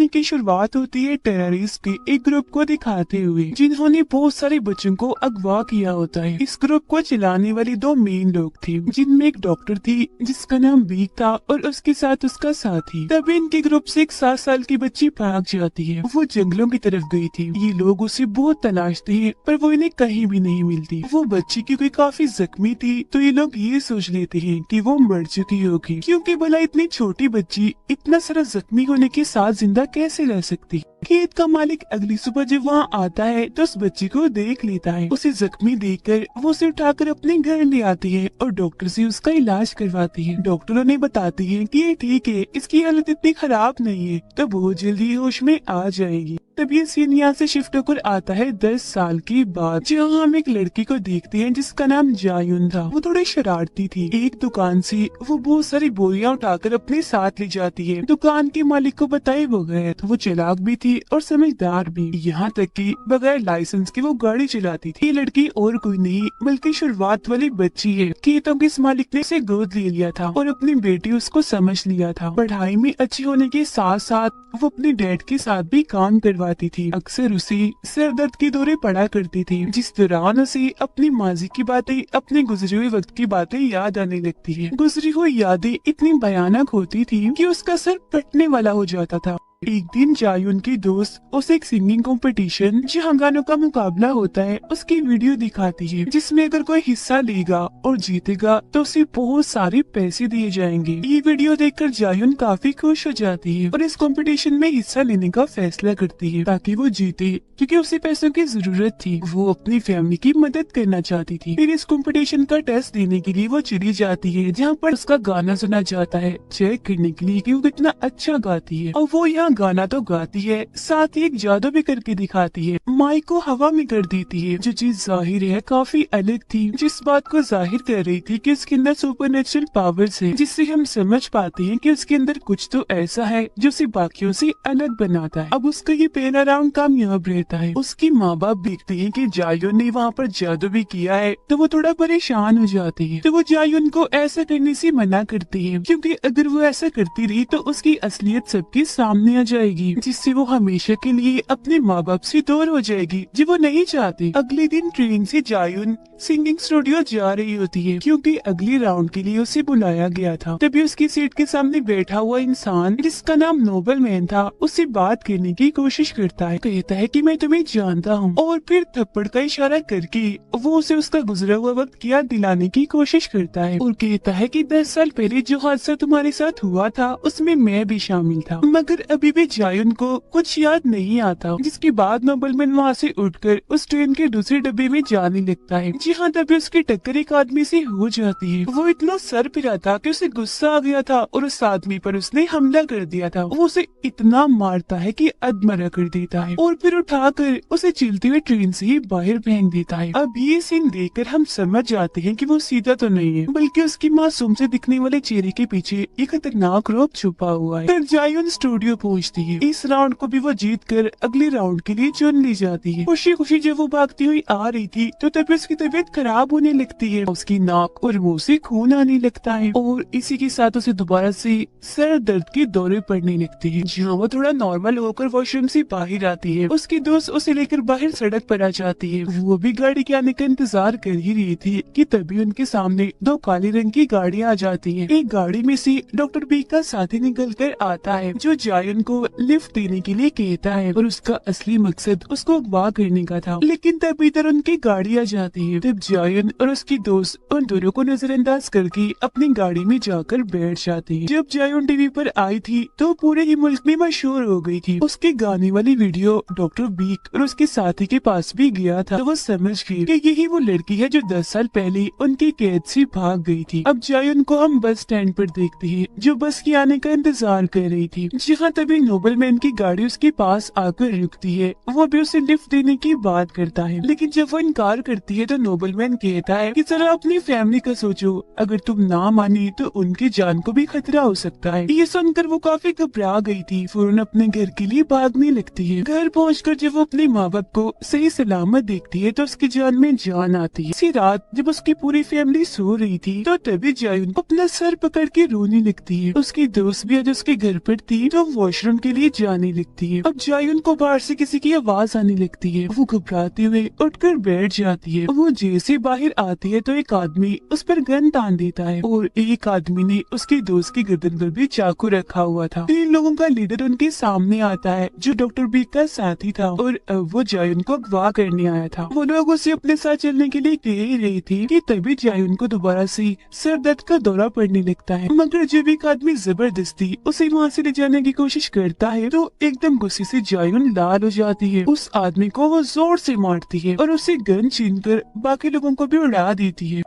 की शुरुआत होती है टेररिस्ट के एक ग्रुप को दिखाते हुए, जिन्होंने बहुत सारे बच्चों को अगवा किया होता है। इस ग्रुप को चलाने वाले दो मेन लोग थे, जिनमें एक डॉक्टर थी जिसका नाम बीक था और उसके साथ उसका साथी। तभी इनके ग्रुप से एक 7 साल की बच्ची भाग जाती है। वो जंगलों की तरफ गई थी। ये लोग उसे बहुत तलाशते हैं पर वो इन्हें कहीं भी नहीं मिलती। वो बच्ची क्योंकि काफी जख्मी थी तो ये लोग ये सोच लेते हैं कि वो मर चुकी होगी, क्योंकि भला इतनी छोटी बच्ची इतना सारा जख्मी होने के साथ जिंदा कैसे रह सकती। खेत का मालिक अगली सुबह जब वहाँ आता है तो उस बच्ची को देख लेता है। उसे जख्मी देखकर वो उसे उठाकर अपने घर ले आती है और डॉक्टर से उसका इलाज करवाती है। डॉक्टरों ने बताती है कि ये ठीक है, इसकी हालत इतनी खराब नहीं है, तो बहुत जल्दी होश में आ जाएगी। तब ये सीन यहाँ से शिफ्ट होकर आता है 10 साल के बाद, जहाँ हम एक लड़की को देखते हैं जिसका नाम जायुन था। वो थोड़ी शरारती थी। एक दुकान से वो बहुत सारी बोरियां उठाकर अपने साथ ले जाती है। दुकान के मालिक को बताए बगैर तो वो चालाक भी थी और समझदार भी, यहाँ तक कि बगैर लाइसेंस के वो गाड़ी चलाती थी। ये लड़की और कोई नहीं बल्कि शुरुआत वाली बच्ची है। खेतों के इस मालिक ने उसे गोद ले लिया था और अपनी बेटी उसको समझ लिया था। पढ़ाई में अच्छी होने के साथ साथ वो अपने डैड के साथ भी काम करवाती थी। अक्सर उसे सिर दर्द के दौरे पड़ा करती थी, जिस दौरान उसे अपनी माजी की बातें, अपने गुजरे हुए वक्त की बातें याद आने लगती है। गुजरी हुई यादें इतनी भयानक होती थी कि उसका सर फटने वाला हो जाता था। एक दिन जायुन की दोस्त उसे एक सिंगिंग कंपटीशन जहाँ गानों का मुकाबला होता है उसकी वीडियो दिखाती है, जिसमें अगर कोई हिस्सा लेगा और जीतेगा तो उसे बहुत सारे पैसे दिए जाएंगे। ये वीडियो देखकर जायुन काफी खुश हो जाती है और इस कंपटीशन में हिस्सा लेने का फैसला करती है ताकि वो जीते, क्योंकि उसे पैसों की जरूरत थी। वो अपनी फैमिली की मदद करना चाहती थी। फिर इस कंपटीशन का टेस्ट देने के लिए वो चली जाती है, जहाँ पर उसका गाना सुना जाता है, चेक करने के लिए कि वो कितना अच्छा गाती है। और वो यहाँ गाना तो गाती है, साथ ही एक जादू भी करके दिखाती है। माइक को हवा में कर देती है। जो चीज जाहिर है काफी अलग थी, जिस बात को जाहिर कर रही थी कि उसके अंदर सुपरनेचुरल पावर्स है, जिससे हम समझ पाते हैं कि उसके अंदर कुछ तो ऐसा है जो उसे बाकियों से अलग बनाता है। अब उसका ये पहला राउंड कामयाब रहता है। उसकी माँ बाप देखते हैं कि जायुन ने वहाँ पर जादू भी किया है, तो वो थोड़ा परेशान हो जाते हैं। तो वो जायुन को ऐसा करने से मना करते हैं, क्योंकि अगर वो ऐसा करती रही तो उसकी असलियत सबके सामने आ जाएगी, जिससे वो हमेशा के लिए अपने माँ बाप से दूर हो जाएगी, जो वो नहीं चाहते। अगले दिन ट्रेन से जायुन सिंगिंग स्टूडियो जा रही होती है, क्योंकि अगले राउंड के लिए उसे बुलाया गया था। तभी उसकी सीट के सामने बैठा हुआ इंसान जिसका नाम नोबल मैन था उससे बात करने की कोशिश करता है। कहता है कि मैं तुम्हें जानता हूँ, और फिर थप्पड़ का इशारा करके वो उसे उसका गुजरा हुआ वक्त याद दिलाने की कोशिश करता है और कहता है कि 10 साल पहले जो हादसा तुम्हारे साथ हुआ था उसमें मैं भी शामिल था। मगर अभी भी जायुन को कुछ याद नहीं आता, जिसके बाद नोबलमैन वहाँ से उठकर उस ट्रेन के दूसरे डब्बे में जाने लगता है, जहाँ तभी उसकी टक्कर एक आदमी से हो जाती है। वो इतना सर फिरा था कि उसे गुस्सा आ गया था और उस आदमी पर उसने हमला कर दिया था। वो उसे इतना मारता है कि अधमरा कर देता है और फिर उठाकर उसे चलते हुए ट्रेन से ही बाहर फेंक देता है। अब ये सीन देखकर हम समझ जाते हैं कि वो सीधा तो नहीं है, बल्कि उसकी मासूम से दिखने वाले चेहरे के पीछे एक खतरनाक रूप छुपा हुआ है। फिर जायुन स्टूडियो पहुँचती है। इस राउंड को भी वो जीत कर अगले राउंड के लिए चुन ली जाती है। खुशी खुशी जब वो भागती हुई आ रही थी तो तभी उसकी तबीयत खराब होने लगती है। उसकी नाक और मुंह से खून आने लगता है और इसी के साथ उसे दोबारा से सर दर्द के दौरे पड़ने लगते हैं। जहाँ वो थोड़ा नॉर्मल होकर वॉशरूम से बाहर आती है, उसकी दोस्त उसे लेकर बाहर सड़क पर आ जाती है। वो भी गाड़ी के आने का इंतजार कर ही रही थी कि तभी उनके सामने 2 काले रंग की गाड़ियाँ आ जाती हैं। एक गाड़ी में से डॉक्टर बी का साथी निकल कर आता है, जो जायुन को लिफ्ट देने के लिए कहता है और उसका असली मकसद उसको अगवा करने का था। लेकिन तब इधर उनकी गाड़ी आ जाती है। तब जायुन और उसकी दोस्त उन दोनों को नजरअंदाज करके अपनी गाड़ी में जाकर बैठ जाती है। जब जायुन टीवी पर आई थी तो पूरे ही मुल्क में मशहूर हो गई थी। उसके गाने वाली वीडियो डॉक्टर बीक और उसके साथी के पास भी गया था, तो वो समझ गई कि यही वो लड़की है जो 10 साल पहले उनकी कैद से भाग गई थी। अब जायुन को हम बस स्टैंड पर देखते हैं, जो बस के आने का इंतजार कर रही थी। जहाँ तभी नोबलमैन की गाड़ी उसके पास आकर रुकती है। वो भी उसे लिफ्ट देने की बात करता है, लेकिन जब वो इनकार करती है तो नोबलमैन कहता है कि जरा अपनी फैमिली का सोचो, अगर तुम ना मानी तो उनकी जान को भी खतरा हो सकता है। ये सुनकर वो काफी घबरा गई थी। फौरन अपने घर के लिए भागने लगती है। घर पहुंचकर जब वो अपने माँ बाप को सही सलामत देखती है तो उसकी जान में जान आती है। इसी रात जब उसकी पूरी फैमिली सो रही थी तो तभी जायुन अपना सर पकड़ के रोने लगती है। उसकी दोस्त भी आज उसके घर पर थी तो वॉशरूम वॉशरूम के लिए जाने लगती है। अब जायुन को बाहर से किसी की आवाज आने लगती है। वो घबराते हुए उठकर बैठ जाती है। वो जैसे बाहर आती है तो एक आदमी उस पर गन तान देता है और एक आदमी ने उसके दोस्त की गर्दन पर भी चाकू रखा हुआ था। 3 लोगों का लीडर उनके सामने आता है जो डॉक्टर बी का साथी था और वो जायुन को अगवा करने आया था। वो लोग उसे अपने साथ चलने के लिए कह रहे थे कि तभी जायुन को दोबारा से सर दर्द का दौरा पड़ने लगता है, मगर जब एक आदमी जबरदस्ती उसे वहाँ से ले जाने की कोशिश करता है तो एकदम गुस्से से जायुन लाल हो जाती है। उस आदमी को वो जोर से मारती है और उसे गन छीनकर बाकी लोगों को भी उड़ा देती है।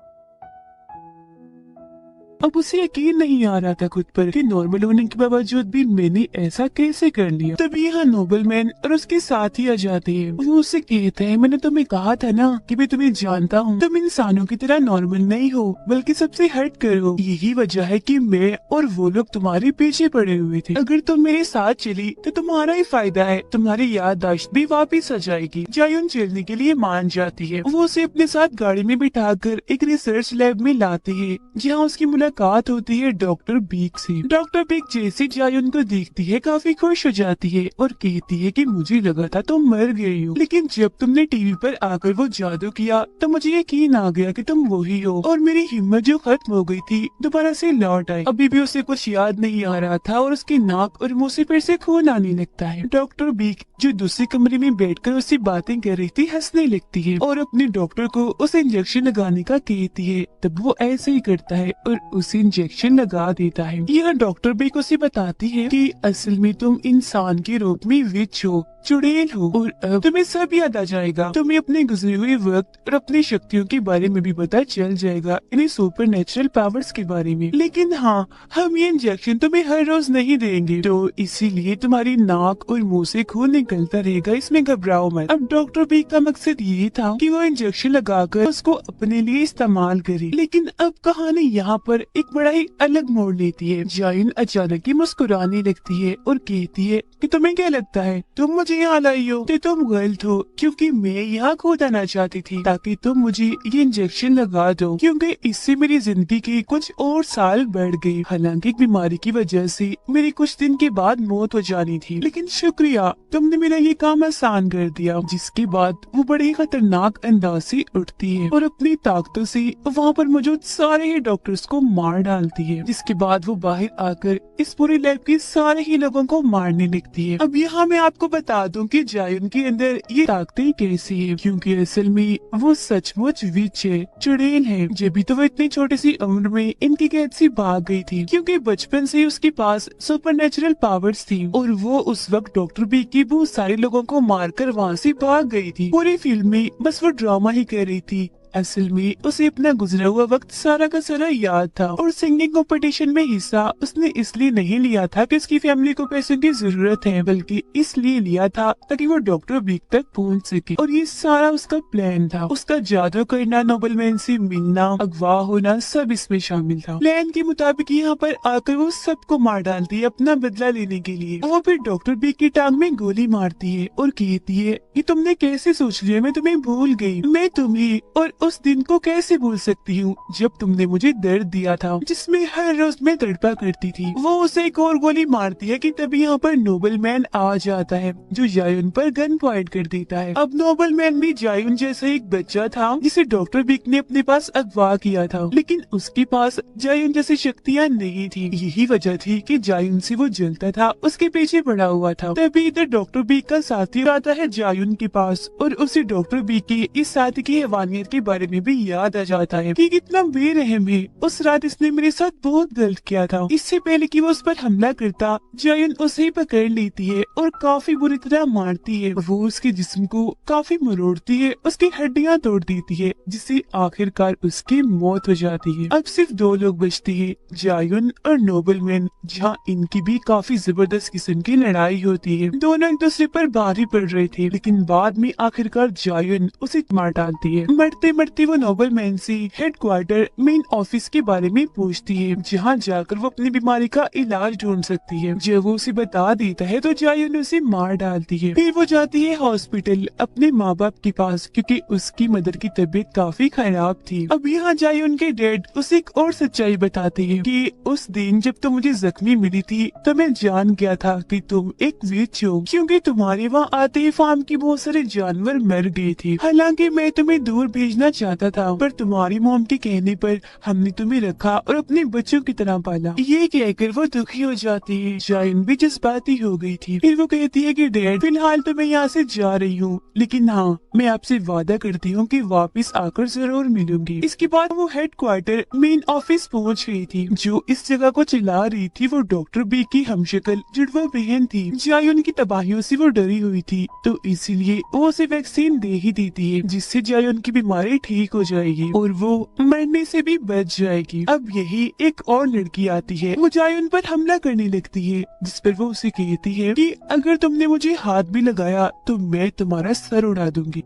अब उसे यकीन नहीं आ रहा था खुद पर कि नॉर्मल होने के बावजूद भी मैंने ऐसा कैसे कर लिया। तभी यहाँ नोबलमैन और उसके साथी आ जाते हैं। वो उससे कहते हैं, मैंने तुम्हें कहा था ना कि मैं तुम्हें जानता हूँ, तुम इंसानों की तरह नॉर्मल नहीं हो बल्कि सबसे हट कर हो। यही वजह है कि मैं और वो लोग तुम्हारे पीछे पड़े हुए थे। अगर तुम मेरे साथ चली तो तुम्हारा ही फायदा है, तुम्हारी याददाश्त भी वापिस आ जाएगी। जायुन चलने के लिए मान जाती है। वो उसे अपने साथ गाड़ी में बिठाकर एक रिसर्च लैब में लाते है जहाँ उसकी मुलाकात होती है डॉक्टर बीक से। डॉक्टर बीक जैसे जायुन को देखती है काफी खुश हो जाती है और कहती है कि मुझे लगा था तुम मर गई हो, लेकिन जब तुमने टीवी पर आकर वो जादू किया तो मुझे यकीन आ गया कि तुम वही हो और मेरी हिम्मत जो खत्म हो गई थी दोबारा से लौट आई। अभी भी उसे कुछ याद नहीं आ रहा था और उसके नाक और मुंह से फिर से खून आने लगता है। डॉक्टर बीक जो दूसरे कमरे में बैठकर उससे बातें कर रही थी हंसने लगती है और अपने डॉक्टर को उसे इंजेक्शन लगाने का कहती है। तब वो ऐसे ही करता है और उसे इंजेक्शन लगा देता है। यह डॉक्टर भी उसे बताती है कि असल में तुम इंसान के रूप में विच हो, चुड़ैल हो और अब तुम्हें सब याद आ जाएगा। तुम्हें अपने गुजरे हुए वक्त और अपनी शक्तियों के बारे में भी पता चल जाएगा, इन्हें सुपर नेचुरल पावर्स के बारे में। लेकिन हाँ, हम ये इंजेक्शन तुम्हें हर रोज नहीं देंगे, तो इसीलिए तुम्हारी नाक और मुंह से खून निकलता रहेगा, इसमें घबराओ मत। अब डॉक्टर बी का मकसद ये था कि वो इंजेक्शन लगाकर उसको अपने लिए इस्तेमाल करे। लेकिन अब कहानी यहाँ पर एक बड़ा ही अलग मोड़ लेती है। जायुन अचानक ही मुस्कुराने लगती है और कहती है कि तुम्हें क्या लगता है तुम मुझे यहाँ लाई हो? तो तुम गलत हो, क्योंकि मैं यहाँ खुद आना चाहती थी ताकि तुम मुझे ये इंजेक्शन लगा दो, क्योंकि इससे मेरी जिंदगी के कुछ और साल बढ़ गए। हालांकि एक बीमारी की वजह से मेरी कुछ दिन के बाद मौत हो जानी थी, लेकिन शुक्रिया तुमने मेरा ये काम आसान कर दिया। जिसके बाद वो बड़े ही खतरनाक अंदाज से उठती है और अपनी ताकतों से वहाँ पर मौजूद सारे ही डॉक्टर्स को मार डालती है। जिसके बाद वो बाहर आकर इस पूरे लैब के सारे ही लोगों को मारने लगती है। अब यहाँ मैं आपको बता दूं कि जायुन के अंदर ये ताकतें कैसी है, क्योंकि असल में वो सचमुच विच है, चुड़ैल है। जब भी तो वो इतनी छोटी सी उम्र में इनकी कैद से भाग गई थी, क्योंकि बचपन से उसके पास सुपरनेचुरल पावर्स थी और वो उस वक्त डॉक्टर बी की बहुत सारे लोगों को मारकर वहाँ से भाग गई थी। पूरी फिल्म में बस वो ड्रामा ही कर रही थी। असल में उसे अपना गुजरा हुआ वक्त सारा का सारा याद था और सिंगिंग कंपटीशन में हिस्सा उसने इसलिए नहीं लिया था कि उसकी फैमिली को पैसों की जरूरत है, बल्कि इसलिए लिया था ताकि वो डॉक्टर बीक तक पहुंच सके। और ये सारा उसका प्लान था। उसका जादू करना, नोबलमैन से मिलना, अगवा होना, सब इसमें शामिल था। प्लान के मुताबिक यहाँ पर आकर वो सबको मार डालती है अपना बदला लेने के लिए। वो फिर डॉक्टर बीक की टांग में गोली मारती है और कहती है कि तुमने कैसे सोच लिया मैं तुम्हें भूल गई? मैं तुम्हें और उस दिन को कैसे भूल सकती हूँ जब तुमने मुझे दर्द दिया था, जिसमें हर रोज मैं तड़पा करती थी। वो उसे एक और गोली मारती है कि तभी यहाँ पर नोबलमैन आ जाता है जो जायुन पर गन पॉइंट कर देता है। अब नोबलमैन भी जायुन जैसा एक बच्चा था जिसे डॉक्टर बिक ने अपने पास अगवा किया था, लेकिन उसके पास जायुन जैसी शक्तियाँ नहीं थी। यही वजह थी कि जायुन से वो जलता था, उसके पीछे पड़ा हुआ था। तभी इधर डॉक्टर बिक का साथी आता है जायुन के पास और उसे डॉक्टर बिक की इस साथी की हैवानियत के बारे में भी याद आ जाता है कि कितना बेरहम है। उस रात इसने मेरे साथ बहुत गलत किया था। इससे पहले कि वो उस पर हमला करता, जायुन उसे पकड़ लेती है और काफी बुरी तरह मारती है। वो उसके जिस्म को काफी मरोड़ती है, उसकी हड्डियां तोड़ देती है, जिससे आखिरकार उसकी मौत हो जाती है। अब सिर्फ 2 लोग बचते हैं, जायुन और नोबलमैन, जहाँ इनकी भी काफी जबरदस्त किस्म की लड़ाई होती है। दोनों एक दूसरे पर भारी पड़ रहे थे, लेकिन बाद में आखिरकार जायुन उसे मार डालती है। मरते मरते वो नोबलमैन से हेडक्वार्टर मेन ऑफिस के बारे में पूछती है, जहाँ जाकर वो अपनी बीमारी का इलाज ढूंढ सकती है। जब वो उसे बता देता है तो जायुन उसे मार डालती है। फिर वो जाती है हॉस्पिटल अपने माँ बाप के पास, क्योंकि उसकी मदर की तबीयत काफी खराब थी। अब यहाँ जायुन के डैड उसे एक और सच्चाई बताते हैं कि उस दिन जब तुम मुझे जख्मी मिली थी तो मैं जान गया था कि तुम एक विच हो, क्योंकि तुम्हारे वहाँ आते ही फार्म के बहुत सारे जानवर मर गए थे। हालांकि मैं तुम्हें दूर भेजना चाहता था, पर तुम्हारी मॉम के कहने पर हमने तुम्हें रखा और अपने बच्चों की तरह पाला। ये कहकर वो दुखी हो जाती है। जायुन भी जज्बाती हो गई थी। फिर वो कहती है कि डैड फिलहाल तो मैं यहाँ से जा रही हूँ, लेकिन हाँ मैं आपसे वादा करती हूँ कि वापस आकर जरूर मिलूंगी। इसके बाद वो हेडक्वार्टर मेन ऑफिस पहुँच गई थी। जो इस जगह को चला रही थी वो डॉक्टर बी की हमशक्ल जुड़वा बहन थी। जायुन की तबाहियों से वो डरी हुई थी, तो इसीलिए वो उसे वैक्सीन दे ही देती है, जिससे जायुन की बीमारी ठीक हो जाएगी और वो मरने से भी बच जाएगी। अब यही एक और लड़की आती है। वो जायुन पर हमला करने लगती है, जिस पर वो उसे कहती है कि अगर तुमने मुझे हाथ भी लगाया तो मैं तुम्हारा सर उड़ा दूंगी।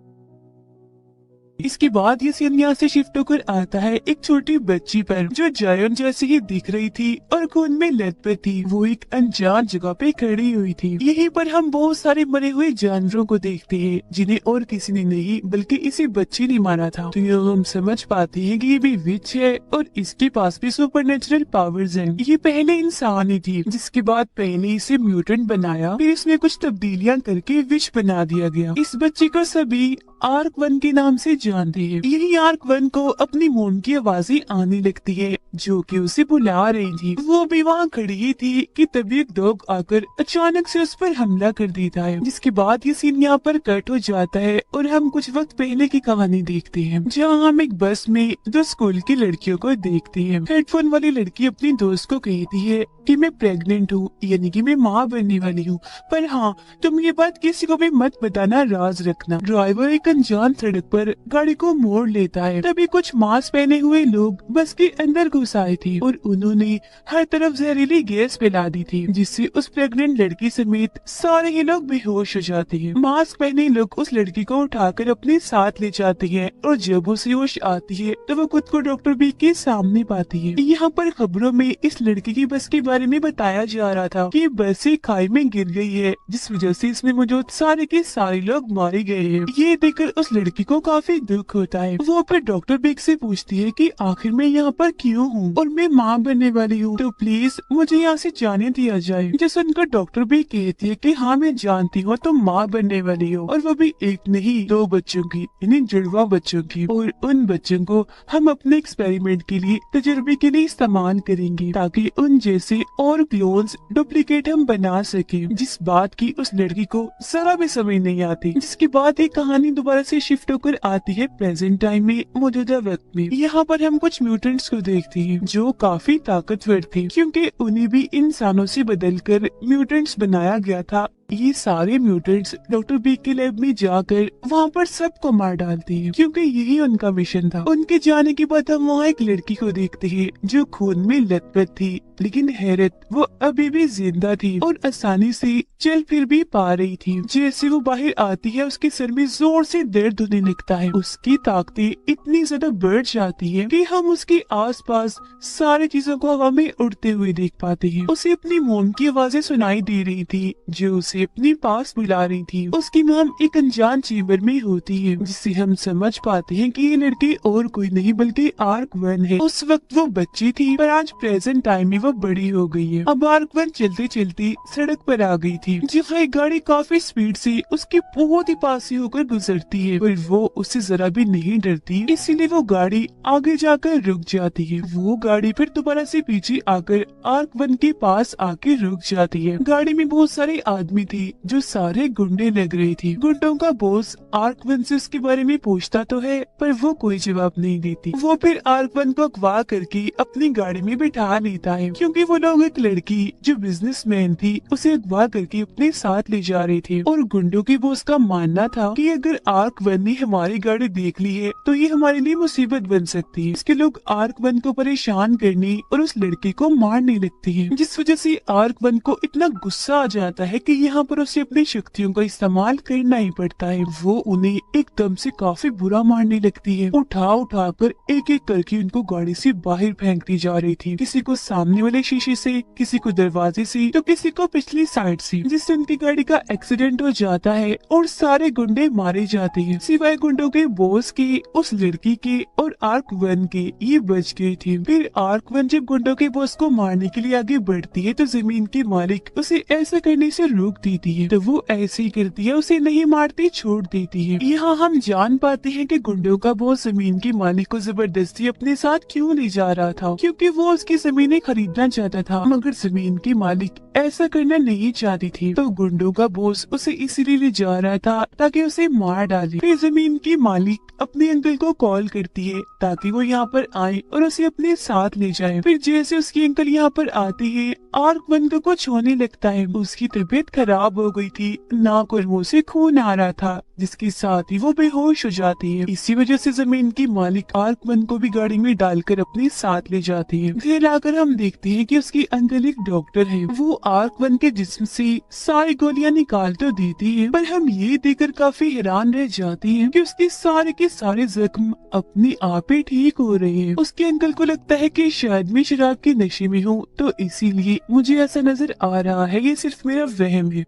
इसके बाद ये सीन यहाँ से शिफ्ट होकर आता है एक छोटी बच्ची पर, जो जायुन जैसे ही दिख रही थी और खून में लथपथ थी। वो एक अनजान जगह पे खड़ी हुई थी। यहीं पर हम बहुत सारे मरे हुए जानवरों को देखते हैं, जिन्हें और किसी ने नहीं बल्कि इसी बच्ची ने मारा था। तो ये हम समझ पाते हैं कि ये भी विच है और इसके पास भी सुपरनेचुरल पावर्स हैं। ये पहले इंसान ही थी, जिसके बाद पहले इसे म्यूटेंट बनाया, फिर इसमें कुछ तब्दीलियां करके विच बना दिया गया। इस बच्ची को सभी आर्क 1 के नाम से जानते हैं। यही आर्क 1 को अपनी मॉम की आवाजें आने लगती है, जो कि उसे बुला रही थी। वो भी वहाँ खड़ी थी कि तभी एक डॉग आकर अचानक से उस पर हमला कर देता है। जिसके बाद ये सीन यहाँ पर कट हो जाता है और हम कुछ वक्त पहले की कहानी देखते हैं, जहाँ हम एक बस में दो स्कूल की लड़कियों को देखते हैं। हेडफोन वाली लड़की अपनी दोस्त को कहती है कि मैं प्रेग्नेंट हूँ, यानी कि मैं माँ बनने वाली हूँ, पर हाँ तुम ये बात किसी को भी मत बताना, राज रखना। ड्राइवर एक अनजान सड़क पर गाड़ी को मोड़ लेता है। तभी कुछ मास्क पहने हुए लोग बस के अंदर घुस आए थे और उन्होंने हर तरफ जहरीली गैस फैला दी थी, जिससे उस प्रेग्नेंट लड़की समेत सारे ही लोग बेहोश हो जाते हैं। मास्क पहने लोग उस लड़की को उठाकर अपने साथ ले जाते हैं और जब उसे होश आती है तो वो खुद को डॉक्टर बी के सामने पाती है। यहाँ पर खबरों में इस लड़की की बस के बारे में बताया जा रहा था कि बस एक खाई में गिर गई है, जिस वजह से इसमें मौजूद सारे के सारे लोग मारे गए हैं। ये देखकर उस लड़की को काफी दुख होता है। वो फिर डॉक्टर बेग से पूछती है कि आखिर मैं यहाँ पर क्यों हूँ और मैं माँ बनने वाली हूँ, तो प्लीज मुझे यहाँ से जाने दिया जाए। जो सुनकर डॉक्टर बेग कहती है कि हाँ मैं जानती हूँ तुम माँ बनने वाली हो, और वो भी एक नहीं 2 बच्चों की, यानी जुड़वा बच्चों की। और उन बच्चों को हम अपने एक्सपेरिमेंट के लिए, तजुर्बे के लिए इस्तेमाल करेंगे, ताकि उन जैसे और क्लोन्स डुप्लीकेट हम बना सके। जिस बात की उस लड़की को जरा भी समझ नहीं आती। जिसके बाद एक कहानी दोबारा से शिफ्ट होकर आती है प्रेजेंट टाइम में, मौजूदा वक्त में। यहाँ पर हम कुछ म्यूटेंट्स को देखते हैं जो काफी ताकतवर थे, क्योंकि उन्हें भी इंसानों से बदलकर म्यूटेंट्स बनाया गया था। ये सारे म्यूटेंट्स डॉक्टर बी के लैब में जाकर वहाँ पर सबको मार डालते हैं, क्योंकि यही उनका मिशन था। उनके जाने के बाद हम वहाँ एक लड़की को देखते हैं जो खून में लथपथ थी, लेकिन हैरत वो अभी भी जिंदा थी और आसानी से चल फिर भी पा रही थी। जैसे वो बाहर आती है उसके सर में जोर से दर्द होने लगता है। उसकी ताकतें इतनी ज्यादा बढ़ जाती है कि हम उसके आसपास सारी चीजों को हवा में उड़ते हुए देख पाते हैं। उसे अपनी मोम की आवाजें सुनाई दे रही थी, जो उसे अपने पास बुला रही थी। उसकी मॉम एक अनजान चेंबर में होती है, जिससे हम समझ पाते हैं कि ये लड़की और कोई नहीं बल्कि आर्क 1 है। उस वक्त वो बच्ची थी, पर आज प्रेजेंट टाइम में वो बड़ी हो गई है। अब आर्क 1 चलते चलते सड़क पर आ गई थी, जहाँ एक गाड़ी काफी स्पीड से उसके बहुत ही पास से होकर गुजरती है, पर वो उससे जरा भी नहीं डरती, इसीलिए वो गाड़ी आगे जाकर रुक जाती है। वो गाड़ी फिर दोबारा से पीछे आकर आर्क 1 के पास आके रुक जाती है। गाड़ी में बहुत सारे आदमी थे जो सारे गुंडे लग रहे थे। गुंडों का बॉस आर्क 1 से उसके बारे में पूछता तो है, पर वो कोई जवाब नहीं देती। वो फिर आर्क 1 को अगवा करके अपनी गाड़ी में बिठा लेता है, क्योंकि वो लोग एक लड़की जो बिजनेसमैन थी उसे अगवा करके अपने साथ ले जा रहे थे। और गुंडों के बॉस का मानना था कि अगर आर्क 1 ने हमारी गाड़ी देख ली है तो ये हमारे लिए मुसीबत बन सकती है। इसके लोग आर्क 1 को परेशान करने और उस लड़की को मारने लगते हैं, जिस वजह से आर्क 1 को इतना गुस्सा आ जाता है कि यहाँ यहाँ पर उसे अपनी शक्तियों का इस्तेमाल करना ही पड़ता है। वो उन्हें एकदम से काफी बुरा मारने लगती है, उठा उठा कर एक एक करके उनको गाड़ी से बाहर फेंकती जा रही थी, किसी को सामने वाले शीशे से, किसी को दरवाजे से, तो किसी को पिछली साइड से, जिससे उनकी गाड़ी का एक्सीडेंट हो जाता है और सारे गुंडे मारे जाते हैं, सिवाय गुंडों के बॉस के, उस लड़की के और आर्क वन के, ये बच गए थे। फिर आर्क वन जब गुंडों के बॉस को मारने के लिए आगे बढ़ती है तो जमीन के मालिक उसे ऐसा करने से रोक देती है, तो वो ऐसे ही करती है, उसे नहीं मारती, छोड़ देती है। यहाँ हम जान पाते हैं कि गुंडों का बॉस जमीन के मालिक को जबरदस्ती अपने साथ क्यों ले जा रहा था, क्योंकि वो उसकी जमीनें खरीदना चाहता था, मगर जमीन की मालिक ऐसा करना नहीं चाहती थी। तो गुंडों का बॉस उसे इसीलिए ले जा रहा था ताकि उसे मार डाले। फिर जमीन की मालिक अपने अंकल को कॉल करती है ताकि वो यहाँ पर आए और उसे अपने साथ ले जाए। फिर जैसे उसकी अंकल यहाँ पर आते हैं, आर्क वन को कुछ होने लगता है, उसकी तबीयत खराब हो गई थी, नाक और मुंह से खून आ रहा था, जिसके साथ ही वो बेहोश हो जाती है। इसी वजह से जमीन की मालिक आर्क वन को भी गाड़ी में डालकर अपने साथ ले जाती है। घर आकर हम देखते हैं कि उसकी अंकल एक डॉक्टर है, वो आर्क वन के जिस्म से सारी गोलियां निकाल तो देती है, पर हम ये देखकर काफी हैरान रह जाते हैं कि उसके सारे के सारे जख्म अपने आप ही ठीक हो रहे हैं। उसके अंकल को लगता है कि शायद मैं शराब के नशे में हूँ, तो इसीलिए मुझे ऐसा नजर आ रहा है, ये सिर्फ मेरा वहम है।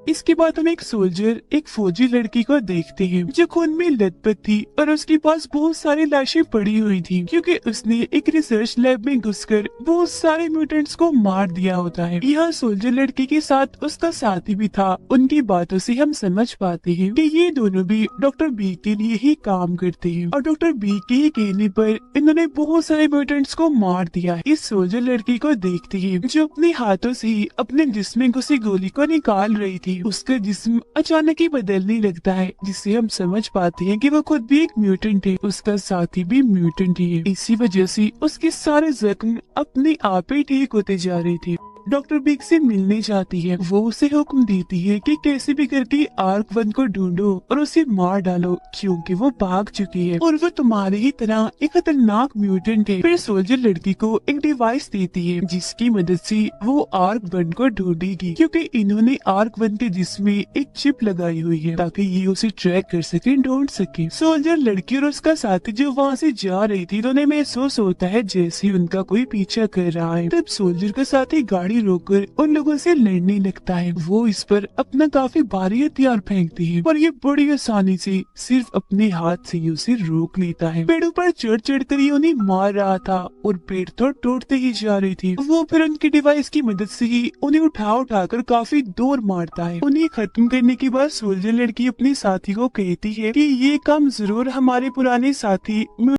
इसके बाद हम एक सोल्जर, एक फौजी लड़की को देखते हैं जो खून में लथपथ थी और उसके पास बहुत सारी लाशें पड़ी हुई थी, क्योंकि उसने एक रिसर्च लैब में घुसकर बहुत सारे म्यूटेंट्स को मार दिया होता है। यहाँ सोल्जर लड़की के साथ उसका साथी भी था। उनकी बातों से हम समझ पाते हैं कि ये दोनों भी डॉक्टर बी के लिए ही काम करते हैं और डॉक्टर बी के ही कहने पर इन्होंने बहुत सारे म्यूटेंट्स को मार दिया है। इस सोल्जर लड़की को देखते ही जो अपने हाथों से ही अपने जिस्म में घुसी गोली को निकाल रही थी, उसका जिस्म अचानक ही बदलने लगता है, जिससे हम समझ पाते हैं कि वो खुद भी एक म्यूटेंट है, उसका साथी भी म्यूटेंट ही है। इसी वजह से उसके सारे जख्म अपने आप ही ठीक होते जा रहे थे। डॉक्टर बिग से मिलने जाती है, वो उसे हुक्म देती है कि कैसे भी करके आर्क वन को ढूंढो और उसे मार डालो, क्योंकि वो भाग चुकी है और वो तुम्हारी ही तरह एक खतरनाक म्यूटेंट है। फिर सोल्जर लड़की को एक डिवाइस देती है जिसकी मदद से वो आर्क वन को ढूंढेगी, क्योंकि इन्होंने आर्क वन के जिस्म में एक चिप लगाई हुई है ताकि ये उसे ट्रैक कर सके, ढूंढ सके। सोल्जर लड़की और उसका साथी जो वहाँ से जा रही थी, तो उन्हें महसूस होता है जैसे उनका कोई पीछा कर रहा है। तब सोल्जर का साथी गाड़ी रोककर उन लोगों से लड़ने लगता है। वो इस पर अपना काफी भारी हथियार फेंकती है और ये बड़ी आसानी से सिर्फ अपने हाथ से ही उसे रोक लेता है। पेड़ों पर चढ़ चढ़ कर ही उन्हें मार रहा था और पेड़ तो टूटते ही जा रही थी। वो फिर उनकी डिवाइस की मदद से ही उन्हें उठा उठाकर काफी दूर मारता है। उन्हें खत्म करने के बाद सोल्जर लड़की अपने साथी को कहती है कि ये काम जरूर हमारे पुराने साथी